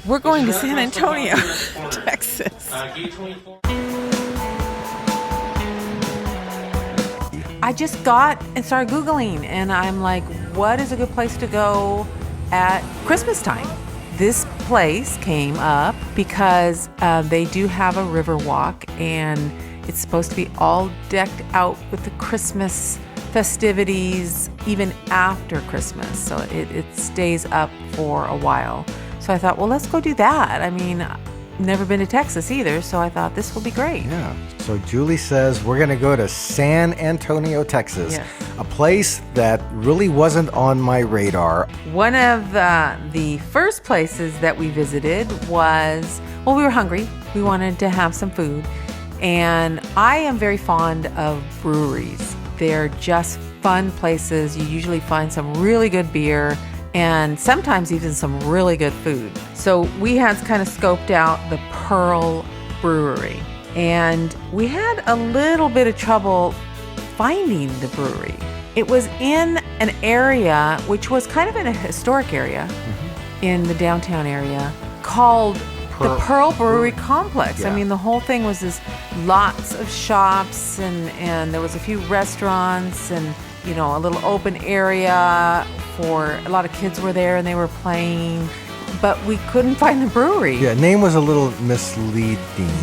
We're going to San Antonio, Texas. I just got and started Googling, and I'm like, what is a good place to go at Christmas time? This place came up because they do have a river walk, and it's supposed to be all decked out with the Christmas festivities even after Christmas. So it stays up for a while. So I thought, well, let's go do that. I mean, never been to Texas either, so I thought this will be great. Yeah. So Julie says we're going to go to San Antonio, Texas, Yes. a place that really wasn't on my radar. One of the first places that we visited was, well, we were hungry. We wanted to have some food. And I am very fond of breweries. They're just fun places. You usually find some really good beer and sometimes even some really good food. So we had kind of scoped out the Pearl Brewery, and we had a little bit of trouble finding the brewery. It was in an area which was kind of in a historic area in the downtown area called the Pearl Brewery Complex. Yeah. I mean, the whole thing was this lots of shops and there was a few restaurants and, you know, a little open area for a lot of kids were there and they were playing, but we couldn't find the brewery. Yeah, name was a little misleading,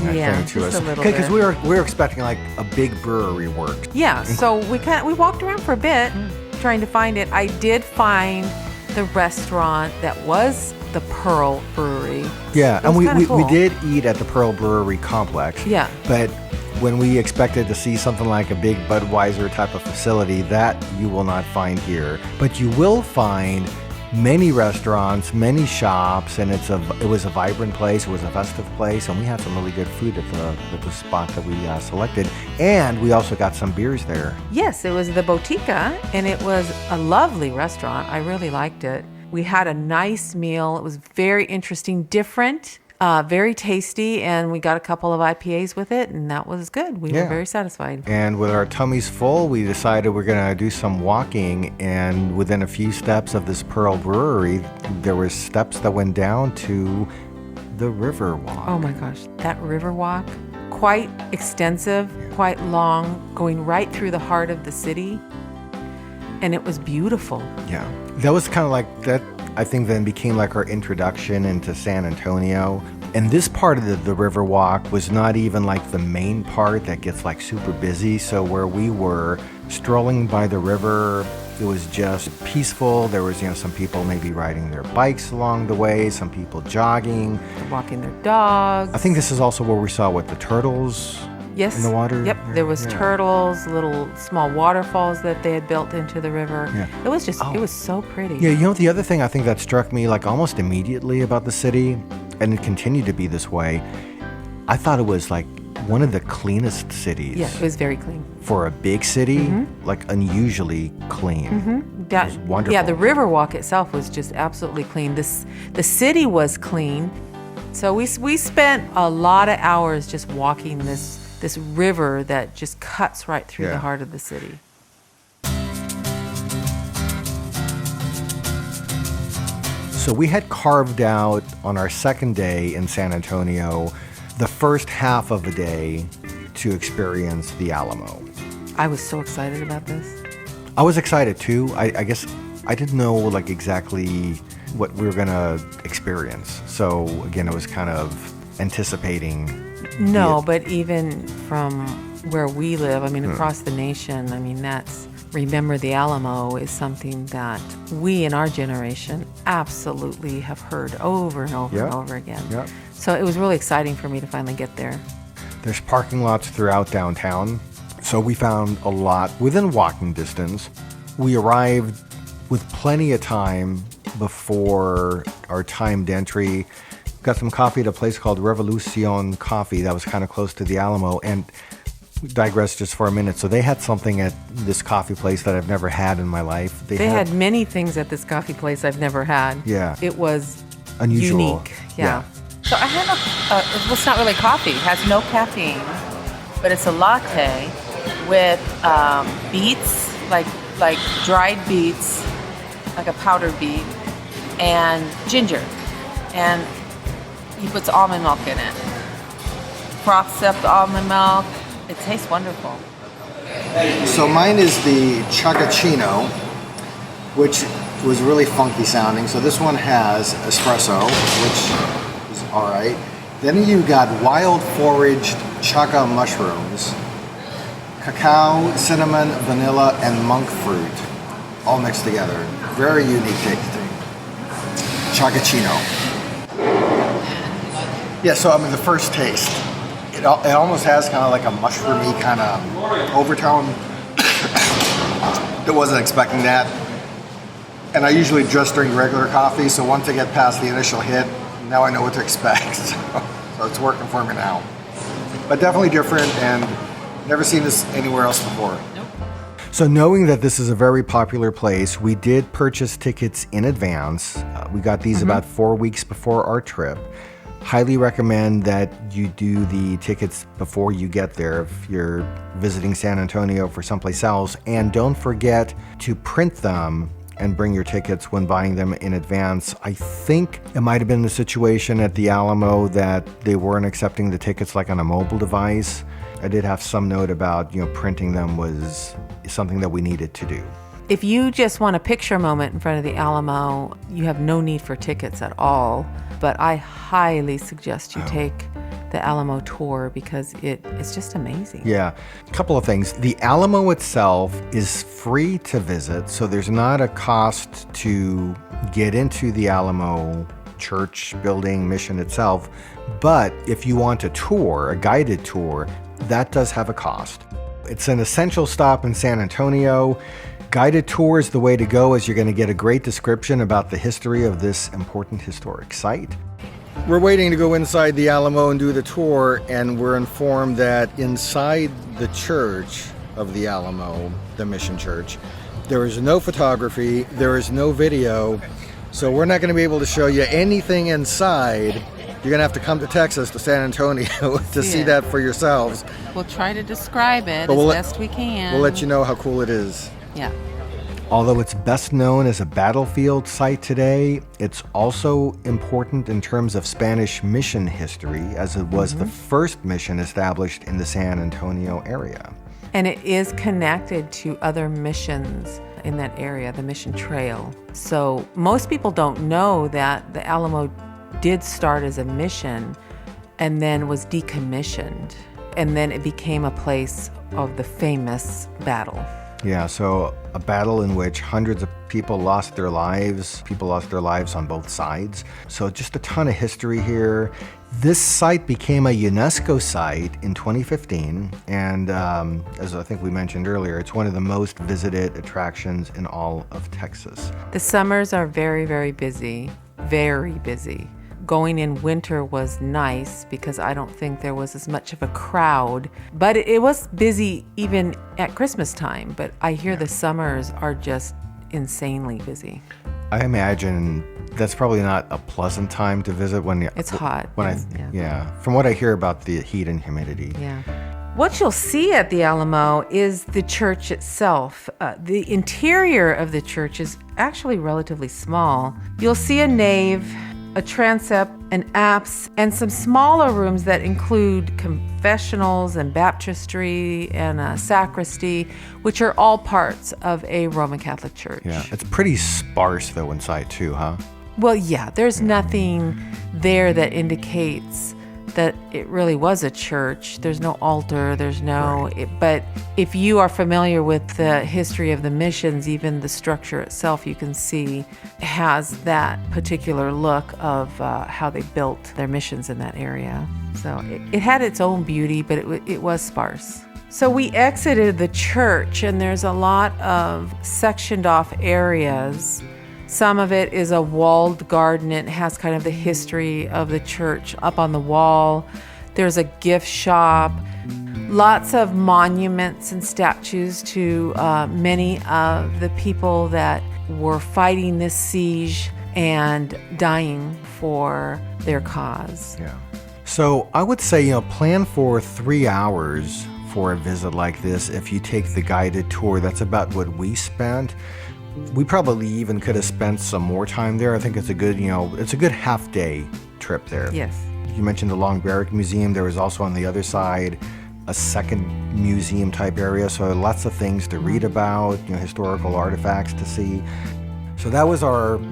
I think, to just us. a little Because bit. we were expecting like a big brewery work. Yeah, so we walked around for a bit trying to find it. I did find the restaurant that was the Pearl Brewery. Yeah, It was and kinda we cool. did eat at the Pearl Brewery Complex. Yeah. But when we expected to see something like a big Budweiser type of facility, that you will not find here. But you will find many restaurants, many shops, and it was a vibrant place. It was a festive place, and we had some really good food at the spot that we selected. And we also got some beers there. Yes, it was the Botika, and it was a lovely restaurant. I really liked it. We had a nice meal. It was very interesting, different, very tasty, and we got a couple of IPAs with it, and that was good. We were very satisfied. And with our tummies full, we decided we're going to do some walking, and within a few steps of this Pearl Brewery, there were steps that went down to the Riverwalk. Oh my gosh, that river walk, quite extensive, quite long, going right through the heart of the city, and it was beautiful. Yeah. That was kind of like that, I think then became like our introduction into San Antonio. And this part of the Riverwalk was not even like the main part that gets like super busy. So where we were strolling by the river, it was just peaceful. There was, some people maybe riding their bikes along the way, some people jogging. They're walking their dogs. I think this is also where we saw the turtles Yes. in the water. Yep. There was turtles, little small waterfalls that they had built into the river. Yeah. It was just, it was so pretty. Yeah, the other thing I think that struck me like almost immediately about the city, and it continued to be this way, I thought it was like one of the cleanest cities. Yeah, it was very clean. For a big city, like unusually clean. That, It was wonderful. Yeah, the Riverwalk itself was just absolutely clean. The city was clean. So we spent a lot of hours just walking this river that just cuts right through the heart of the city. So we had carved out on our second day in San Antonio the first half of a day to experience the Alamo. I was so excited about this. I was excited too. I guess I didn't know like exactly what we were gonna experience. So again, it was kind of anticipating. No, but even from where we live, I mean, across the nation, I mean, remember the Alamo is something that we in our generation absolutely have heard over and over and over again. Yeah. So it was really exciting for me to finally get there. There's parking lots throughout downtown, so we found a lot within walking distance. We arrived with plenty of time before our timed entry. Got some coffee at a place called Revolucion Coffee that was kind of close to the Alamo, and digress just for a minute. So they had something at this coffee place that I've never had in my life. They had many things at this coffee place I've never had. Yeah. It was Unusual. unique. Yeah. So I have it's not really coffee. It has no caffeine, but it's a latte with beets, like dried beets, like a powdered beet, and ginger. And He puts almond milk in it. Froths up the almond milk. It tastes wonderful. So mine is the Chocachino, which was really funky sounding. So this one has espresso, which is all right. Then you got wild foraged chaga mushrooms, cacao, cinnamon, vanilla, and monk fruit, all mixed together. Very unique tasting. Chocachino. Yeah, so I mean the first taste, it almost has kind of like a mushroomy kind of overtone. I wasn't expecting that. And I usually just drink regular coffee, so once I get past the initial hit, now I know what to expect. So it's working for me now. But definitely different, and never seen this anywhere else before. Nope. So knowing that this is a very popular place, we did purchase tickets in advance. We got these about 4 weeks before our trip. Highly recommend that you do the tickets before you get there if you're visiting San Antonio for someplace else. And don't forget to print them and bring your tickets when buying them in advance. I think it might have been the situation at the Alamo that they weren't accepting the tickets like on a mobile device. I did have some note about, printing them was something that we needed to do. If you just want a picture moment in front of the Alamo, you have no need for tickets at all. But I highly suggest you take the Alamo tour because it's just amazing. Yeah, a couple of things. The Alamo itself is free to visit, so there's not a cost to get into the Alamo church building mission itself. But if you want a tour, a guided tour, that does have a cost. It's an essential stop in San Antonio. Guided tour is the way to go, as you're going to get a great description about the history of this important historic site. We're waiting to go inside the Alamo and do the tour, and we're informed that inside the church of the Alamo, the mission church, there is no photography, there is no video, so we're not going to be able to show you anything inside. You're going to have to come to Texas, to San Antonio, to see that for yourselves. We'll try to describe it as best we can. We'll let you know how cool it is. Yeah. Although it's best known as a battlefield site today, it's also important in terms of Spanish mission history, as it was the first mission established in the San Antonio area. And it is connected to other missions in that area, the mission trail. So most people don't know that the Alamo did start as a mission and then was decommissioned. And then it became a place of the famous battle. Yeah, so a battle in which hundreds of people lost their lives. People lost their lives on both sides. So just a ton of history here. This site became a UNESCO site in 2015. And as I think we mentioned earlier, it's one of the most visited attractions in all of Texas. The summers are very, very busy. Very busy. Going in winter was nice because I don't think there was as much of a crowd, but it was busy even at Christmas time. But I hear the summers are just insanely busy. I imagine that's probably not a pleasant time to visit when it's hot. From what I hear about the heat and humidity. Yeah. What you'll see at the Alamo is the church itself. The interior of the church is actually relatively small. You'll see a nave, a transept, an apse, and some smaller rooms that include confessionals and baptistry and a sacristy, which are all parts of a Roman Catholic church. Yeah, it's pretty sparse though inside too, huh? Well, yeah, there's nothing there that indicates that it really was a church. There's no altar, but if you are familiar with the history of the missions, even the structure itself, you can see has that particular look of how they built their missions in that area. So it had its own beauty, but it was sparse. So we exited the church, and there's a lot of sectioned off areas. Some of it is a walled garden. It has kind of the history of the church up on the wall. There's a gift shop. Lots of monuments and statues to many of the people that were fighting this siege and dying for their cause. Yeah. So I would say, plan for 3 hours for a visit like this. If you take the guided tour, that's about what we spent. We probably even could have spent some more time there. I think it's a good, it's a good half day trip there. Yes. You mentioned the Long Barrack Museum. There was also on the other side a second museum type area, so lots of things to read about, historical artifacts to see. So that was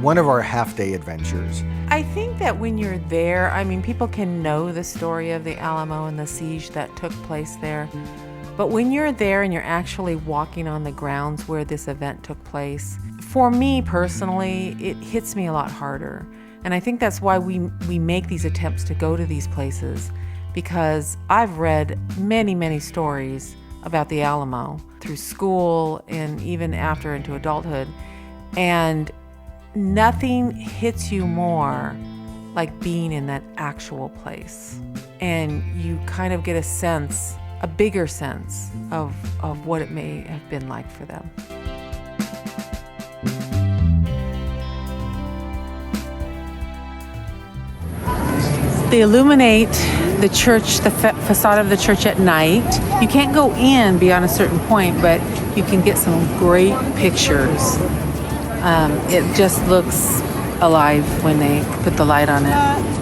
one of our half-day adventures. I think that when you're there, people can know the story of the Alamo and the siege that took place there. But when you're there and you're actually walking on the grounds where this event took place, for me personally, it hits me a lot harder. And I think that's why we make these attempts to go to these places, because I've read many, many stories about the Alamo through school and even after into adulthood. And nothing hits you more like being in that actual place. And you kind of get a bigger sense of what it may have been like for them. They illuminate the church, the facade of the church at night. You can't go in beyond a certain point, but you can get some great pictures. It just looks alive when they put the light on it.